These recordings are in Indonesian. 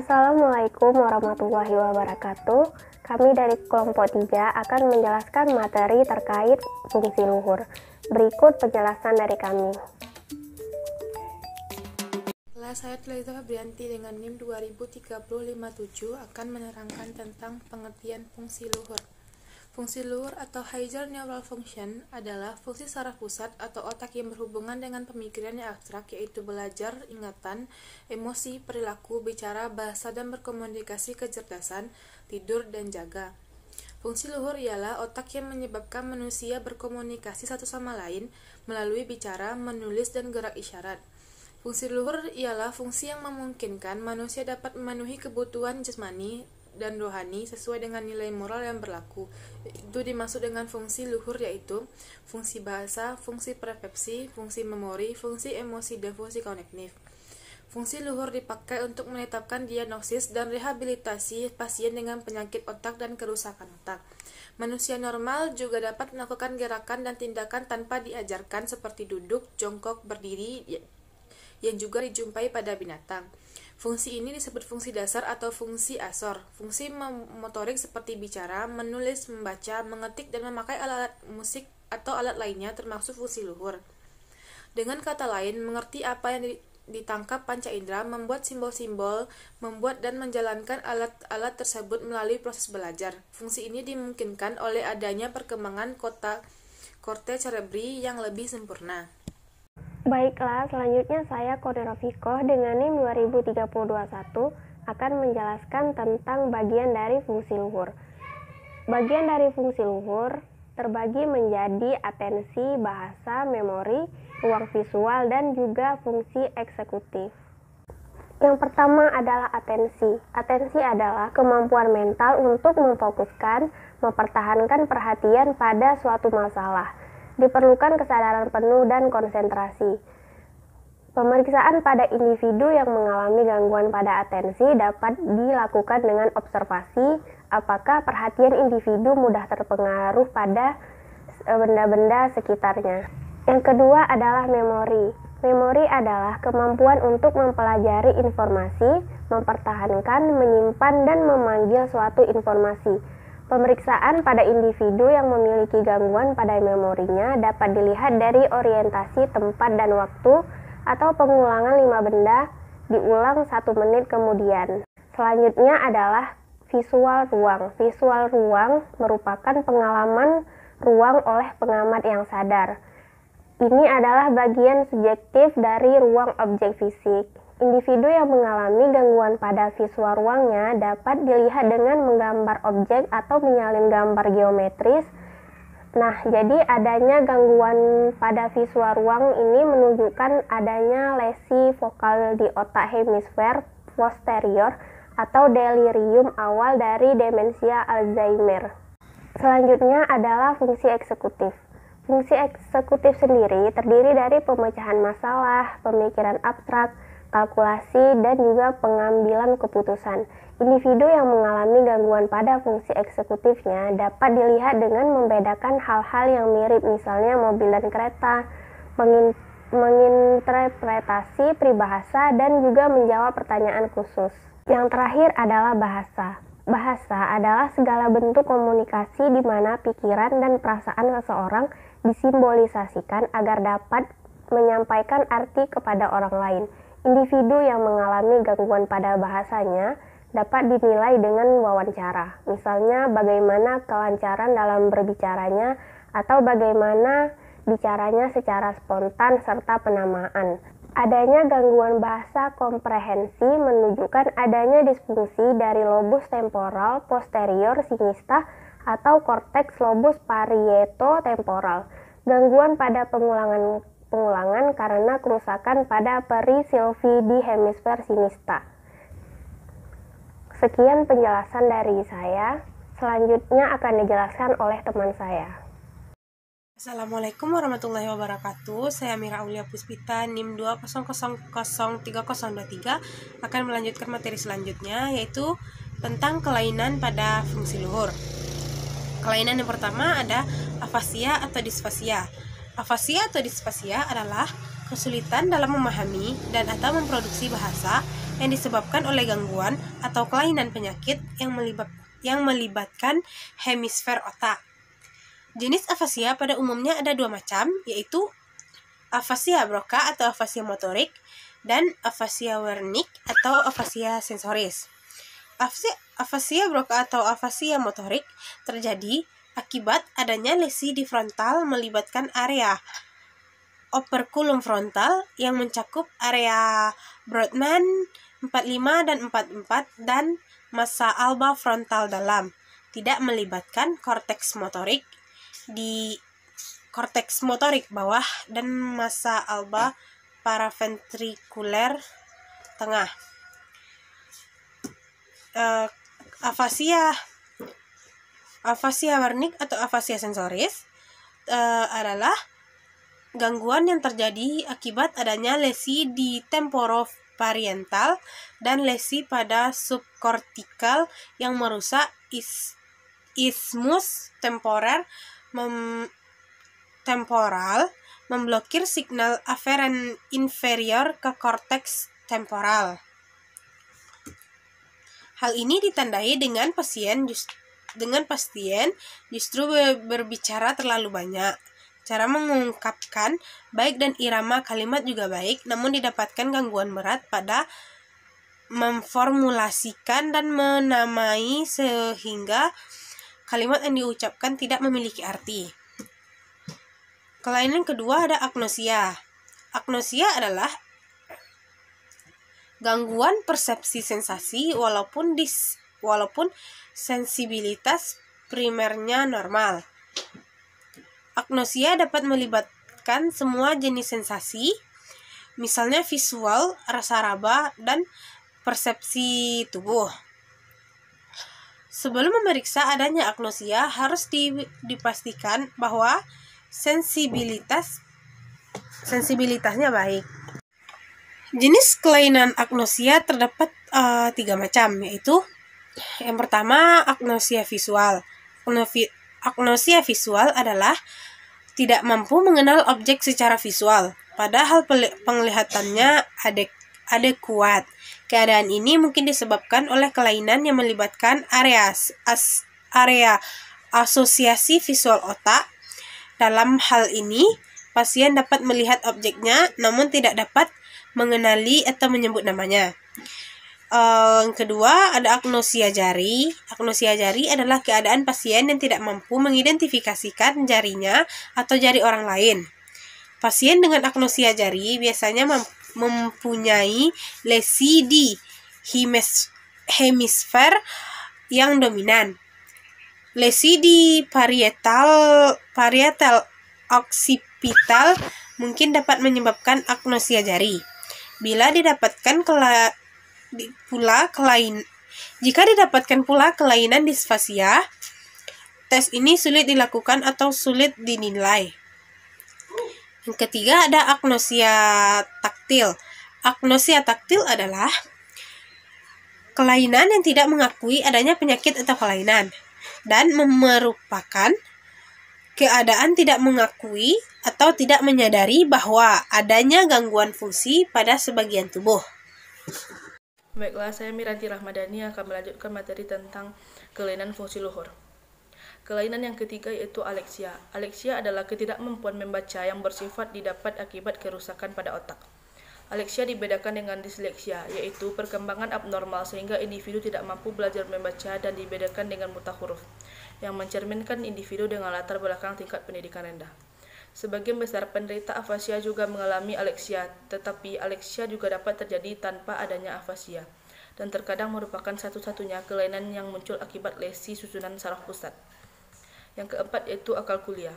Assalamualaikum warahmatullahi wabarakatuh. Kami dari kelompok 3 akan menjelaskan materi terkait fungsi luhur. Berikut penjelasan dari kami. Saya Telita Fabrianti dengan NIM 203057 akan menerangkan tentang pengertian fungsi luhur. Fungsi luhur atau higher neural function adalah fungsi saraf pusat atau otak yang berhubungan dengan pemikiran yang abstrak, yaitu belajar, ingatan, emosi, perilaku, bicara, bahasa, dan berkomunikasi, kecerdasan, tidur, dan jaga. Fungsi luhur ialah otak yang menyebabkan manusia berkomunikasi satu sama lain melalui bicara, menulis, dan gerak isyarat. Fungsi luhur ialah fungsi yang memungkinkan manusia dapat memenuhi kebutuhan jasmani dan rohani sesuai dengan nilai moral yang berlaku. Itu dimaksud dengan fungsi luhur, yaitu fungsi bahasa, fungsi persepsi, fungsi memori, fungsi emosi, dan fungsi kognitif. Fungsi luhur dipakai untuk menetapkan diagnosis dan rehabilitasi pasien dengan penyakit otak dan kerusakan otak. Manusia normal juga dapat melakukan gerakan dan tindakan tanpa diajarkan seperti duduk, jongkok, berdiri, yang juga dijumpai pada binatang. Fungsi ini disebut fungsi dasar atau fungsi asor. Fungsi motorik seperti bicara, menulis, membaca, mengetik, dan memakai alat-alat musik atau alat lainnya termasuk fungsi luhur. Dengan kata lain, mengerti apa yang ditangkap panca indera, membuat simbol-simbol, membuat dan menjalankan alat-alat tersebut melalui proses belajar. Fungsi ini dimungkinkan oleh adanya perkembangan korteks cerebri yang lebih sempurna. Baiklah, selanjutnya saya Kode Rofikoh dengan NIM 203021 akan menjelaskan tentang bagian dari fungsi luhur. Bagian dari fungsi luhur terbagi menjadi atensi, bahasa, memori, ruang visual, dan juga fungsi eksekutif. Yang pertama adalah atensi. Atensi adalah kemampuan mental untuk memfokuskan, mempertahankan perhatian pada suatu masalah. Diperlukan kesadaran penuh dan konsentrasi. Pemeriksaan pada individu yang mengalami gangguan pada atensi dapat dilakukan dengan observasi apakah perhatian individu mudah terpengaruh pada benda-benda sekitarnya. Yang kedua adalah memori. Memori adalah kemampuan untuk mempelajari informasi, mempertahankan, menyimpan, dan memanggil suatu informasi. Pemeriksaan pada individu yang memiliki gangguan pada memorinya dapat dilihat dari orientasi tempat dan waktu atau pengulangan 5 benda diulang 1 menit kemudian. Selanjutnya adalah visual ruang. Visual ruang merupakan pengalaman ruang oleh pengamat yang sadar. Ini adalah bagian subjektif dari ruang objek fisik. Individu yang mengalami gangguan pada visual ruangnya dapat dilihat dengan menggambar objek atau menyalin gambar geometris. Nah, jadi adanya gangguan pada visual ruang ini menunjukkan adanya lesi fokal di otak hemisfer posterior atau delirium awal dari demensia Alzheimer. Selanjutnya adalah fungsi eksekutif. Fungsi eksekutif sendiri terdiri dari pemecahan masalah, pemikiran abstrak, kalkulasi, dan juga pengambilan keputusan. Individu yang mengalami gangguan pada fungsi eksekutifnya dapat dilihat dengan membedakan hal-hal yang mirip, misalnya mobil dan kereta, menginterpretasi peribahasa, dan juga menjawab pertanyaan khusus. Yang terakhir adalah bahasa. Bahasa adalah segala bentuk komunikasi di mana pikiran dan perasaan seseorang disimbolisasikan agar dapat menyampaikan arti kepada orang lain. Individu yang mengalami gangguan pada bahasanya dapat dinilai dengan wawancara, misalnya bagaimana kelancaran dalam berbicaranya atau bagaimana bicaranya secara spontan serta penamaan. Adanya gangguan bahasa komprehensi menunjukkan adanya disfungsi dari lobus temporal posterior sinista atau korteks lobus parieto-temporal. Gangguan pada pengulangan karena kerusakan pada peri Silvi di hemisfer sinista. Sekian penjelasan dari saya. Selanjutnya akan dijelaskan oleh teman saya. Assalamualaikum warahmatullahi wabarakatuh. Saya Mira Aulia Puspita, NIM 20003023 akan melanjutkan materi selanjutnya, yaitu tentang kelainan pada fungsi luhur. Kelainan yang pertama ada afasia atau disfasia. Afasia atau disfasia adalah kesulitan dalam memahami dan atau memproduksi bahasa yang disebabkan oleh gangguan atau kelainan penyakit yang melibatkan hemisfer otak. Jenis afasia pada umumnya ada dua macam, yaitu afasia Broca atau afasia motorik dan afasia Wernicke atau afasia sensoris. Afasia Broca atau afasia motorik terjadi akibat adanya lesi di frontal melibatkan area operculum frontal yang mencakup area Brodmann 45 dan 44 dan massa alba frontal dalam, tidak melibatkan korteks motorik di korteks motorik bawah dan massa alba paraventrikuler tengah. Afasia Wernicke atau afasia sensoris adalah gangguan yang terjadi akibat adanya lesi di temporoparietal dan lesi pada subkortikal yang merusak isthmus temporal, memblokir signal aferen inferior ke korteks temporal. Hal ini ditandai dengan pasien justru berbicara terlalu banyak. Cara mengungkapkan baik dan irama kalimat juga baik, namun didapatkan gangguan berat pada memformulasikan dan menamai sehingga kalimat yang diucapkan tidak memiliki arti. Kelainan kedua ada agnosia. Agnosia adalah gangguan persepsi sensasi walaupun sensibilitas primernya normal. Agnosia dapat melibatkan semua jenis sensasi, misalnya visual, rasa raba, dan persepsi tubuh. Sebelum memeriksa adanya agnosia, harus dipastikan bahwa sensibilitasnya baik. Jenis kelainan agnosia terdapat 3 macam, yaitu yang pertama agnosia visual. Agnosia visual adalah tidak mampu mengenal objek secara visual, padahal penglihatannya adekuat. Keadaan ini mungkin disebabkan oleh kelainan yang melibatkan area asosiasi visual otak. Dalam hal ini, pasien dapat melihat objeknya namun tidak dapat mengenali atau menyebut namanya. Yang kedua ada agnosia jari. Agnosia jari adalah keadaan pasien yang tidak mampu mengidentifikasikan jarinya atau jari orang lain. Pasien dengan agnosia jari biasanya mempunyai lesi di hemisfer yang dominan. Lesi di parietal occipital mungkin dapat menyebabkan agnosia jari. Jika didapatkan pula kelainan disfasia, tes ini sulit dilakukan atau sulit dinilai. Yang ketiga ada agnosia taktil. Agnosia taktil adalah kelainan yang tidak mengakui adanya penyakit atau kelainan dan merupakan keadaan tidak mengakui atau tidak menyadari bahwa adanya gangguan fungsi pada sebagian tubuh. Baiklah, saya Miranti Rahmadani akan melanjutkan materi tentang kelainan fungsi luhur. Kelainan yang ketiga yaitu aleksia. Aleksia adalah ketidakmampuan membaca yang bersifat didapat akibat kerusakan pada otak. Aleksia dibedakan dengan disleksia, yaitu perkembangan abnormal sehingga individu tidak mampu belajar membaca, dan dibedakan dengan buta huruf, yang mencerminkan individu dengan latar belakang tingkat pendidikan rendah. Sebagian besar penderita afasia juga mengalami aleksia, tetapi aleksia juga dapat terjadi tanpa adanya afasia, dan terkadang merupakan satu-satunya kelainan yang muncul akibat lesi susunan saraf pusat. Yang keempat yaitu akalkulia.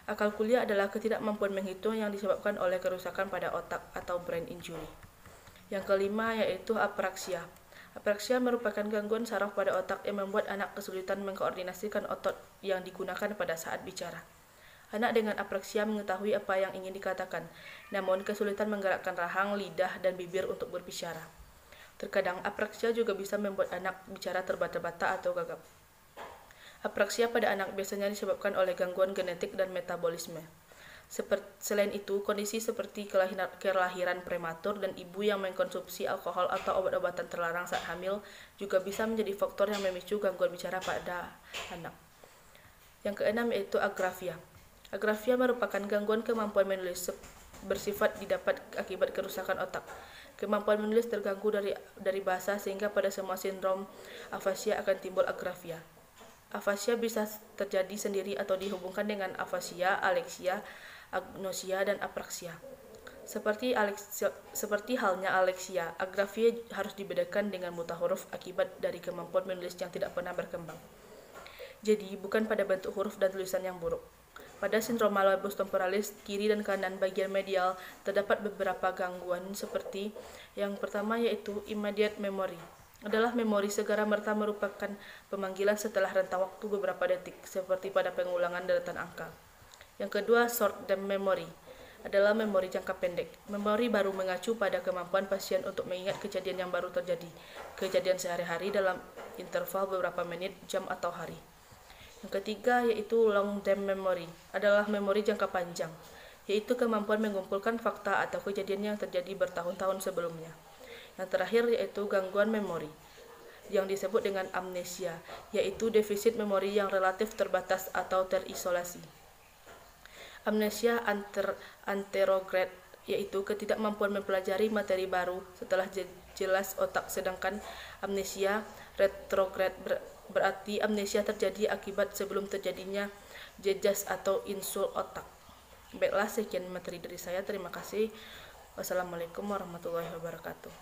Akalkulia adalah ketidakmampuan menghitung yang disebabkan oleh kerusakan pada otak atau brain injury. Yang kelima yaitu apraksia. Apraksia merupakan gangguan saraf pada otak yang membuat anak kesulitan mengkoordinasikan otot yang digunakan pada saat bicara. Anak dengan apraksia mengetahui apa yang ingin dikatakan, namun kesulitan menggerakkan rahang, lidah, dan bibir untuk berbicara. Terkadang apraksia juga bisa membuat anak bicara terbata-bata atau gagap. Apraksia pada anak biasanya disebabkan oleh gangguan genetik dan metabolisme. Selain itu, kondisi seperti kelahiran prematur dan ibu yang mengkonsumsi alkohol atau obat-obatan terlarang saat hamil juga bisa menjadi faktor yang memicu gangguan bicara pada anak. Yang keenam yaitu agrafia. Agrafia merupakan gangguan kemampuan menulis bersifat didapat akibat kerusakan otak. Kemampuan menulis terganggu dari bahasa sehingga pada semua sindrom afasia akan timbul agrafia. Afasia bisa terjadi sendiri atau dihubungkan dengan afasia, aleksia, agnosia, dan apraksia. Seperti halnya aleksia, agrafia harus dibedakan dengan buta huruf akibat dari kemampuan menulis yang tidak pernah berkembang. Jadi, bukan pada bentuk huruf dan tulisan yang buruk. Pada sindrom malabus temporalis, kiri dan kanan bagian medial terdapat beberapa gangguan seperti yang pertama yaitu immediate memory. Adalah memori segera-merta merupakan pemanggilan setelah rentang waktu beberapa detik, seperti pada pengulangan deretan angka. Yang kedua, short-term memory adalah memori jangka pendek. Memori baru mengacu pada kemampuan pasien untuk mengingat kejadian yang baru terjadi, kejadian sehari-hari dalam interval beberapa menit, jam, atau hari. Yang ketiga yaitu long-term memory adalah memori jangka panjang, yaitu kemampuan mengumpulkan fakta atau kejadian yang terjadi bertahun-tahun sebelumnya. Yang terakhir yaitu gangguan memori, yang disebut dengan amnesia, yaitu defisit memori yang relatif terbatas atau terisolasi. Amnesia anterograde yaitu ketidakmampuan mempelajari materi baru setelah jelas otak, sedangkan amnesia retrograde berarti amnesia terjadi akibat sebelum terjadinya jejas atau insul otak. Baiklah, sekian materi dari saya. Terima kasih. Wassalamualaikum warahmatullahi wabarakatuh.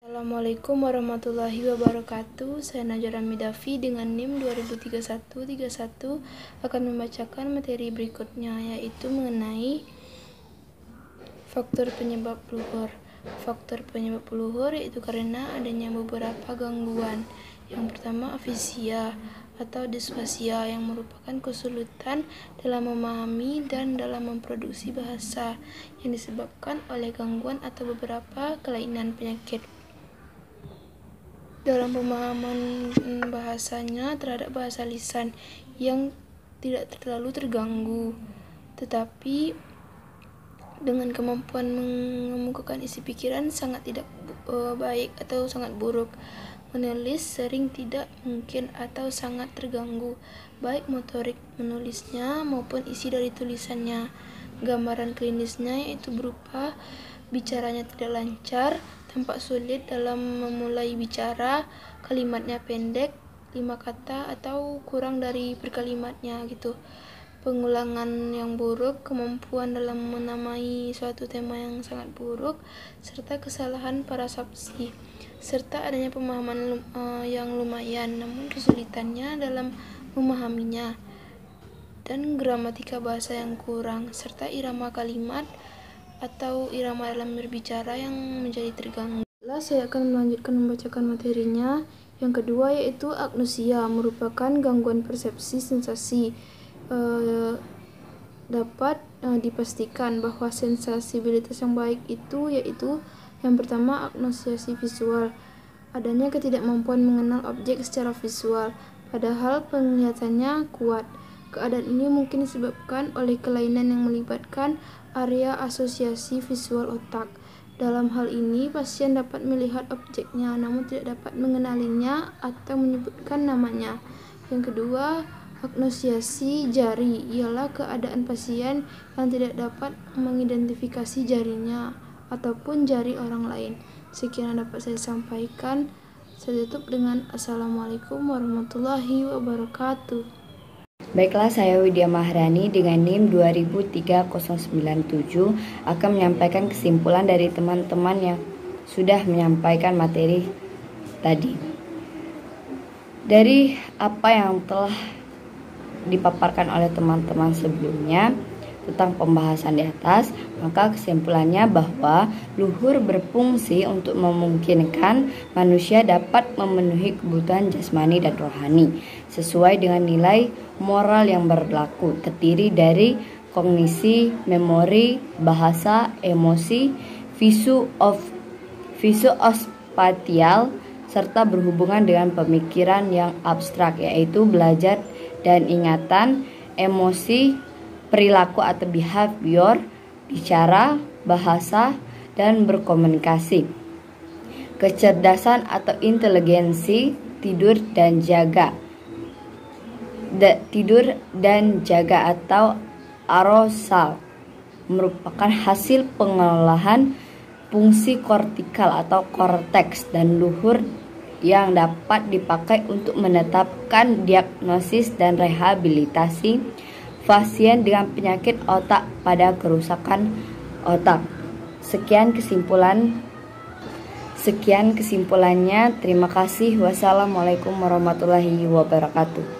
Assalamualaikum warahmatullahi wabarakatuh. Saya Najara Midafi dengan NIM 203131 akan membacakan materi berikutnya, yaitu mengenai faktor penyebab luhur. Faktor penyebab luhur yaitu karena adanya beberapa gangguan. Yang pertama, afisia atau disfasia yang merupakan kesulitan dalam memahami dan dalam memproduksi bahasa yang disebabkan oleh gangguan atau beberapa kelainan penyakit dalam pemahaman bahasanya terhadap bahasa lisan yang tidak terlalu terganggu, tetapi dengan kemampuan mengemukakan isi pikiran sangat tidak baik atau sangat buruk. Menulis sering tidak mungkin atau sangat terganggu, baik motorik menulisnya maupun isi dari tulisannya. Gambaran klinisnya yaitu berupa bicaranya tidak lancar, tampak sulit dalam memulai bicara, kalimatnya pendek, 5 kata atau kurang dari per kalimatnya gitu. Pengulangan yang buruk, kemampuan dalam menamai suatu tema yang sangat buruk, serta kesalahan parasapsi, serta adanya pemahaman yang lumayan namun kesulitannya dalam memahaminya, dan gramatika bahasa yang kurang, serta irama kalimat atau irama dalam berbicara yang menjadi terganggu. Saya akan melanjutkan membacakan materinya. Yang kedua yaitu agnosia, merupakan gangguan persepsi sensasi. Dapat dipastikan bahwa sensasibilitas yang baik itu yaitu yang pertama, agnosisi visual, adanya ketidakmampuan mengenal objek secara visual, padahal penglihatannya kuat. Keadaan ini mungkin disebabkan oleh kelainan yang melibatkan area asosiasi visual otak. Dalam hal ini, pasien dapat melihat objeknya namun tidak dapat mengenalinya atau menyebutkan namanya. Yang kedua, agnosiasi jari ialah keadaan pasien yang tidak dapat mengidentifikasi jarinya ataupun jari orang lain. Sekian yang dapat saya sampaikan. Saya tutup dengan Assalamualaikum warahmatullahi wabarakatuh. Baiklah, saya Widya Maharani dengan NIM 203097 akan menyampaikan kesimpulan dari teman-teman yang sudah menyampaikan materi tadi. Dari apa yang telah dipaparkan oleh teman-teman sebelumnya tentang pembahasan di atas, maka kesimpulannya bahwa luhur berfungsi untuk memungkinkan manusia dapat memenuhi kebutuhan jasmani dan rohani sesuai dengan nilai moral yang berlaku, terdiri dari kognisi, memori, bahasa, emosi, visuospatial, serta berhubungan dengan pemikiran yang abstrak, yaitu belajar dan ingatan, emosi, perilaku atau behavior, bicara, bahasa, dan berkomunikasi. Kecerdasan atau inteligensi, tidur dan jaga. Tidur dan jaga atau arousal merupakan hasil pengolahan fungsi kortikal atau korteks dan luhur yang dapat dipakai untuk menetapkan diagnosis dan rehabilitasi pasien dengan penyakit otak pada kerusakan otak. Sekian kesimpulannya. Terima kasih. Wassalamualaikum warahmatullahi wabarakatuh.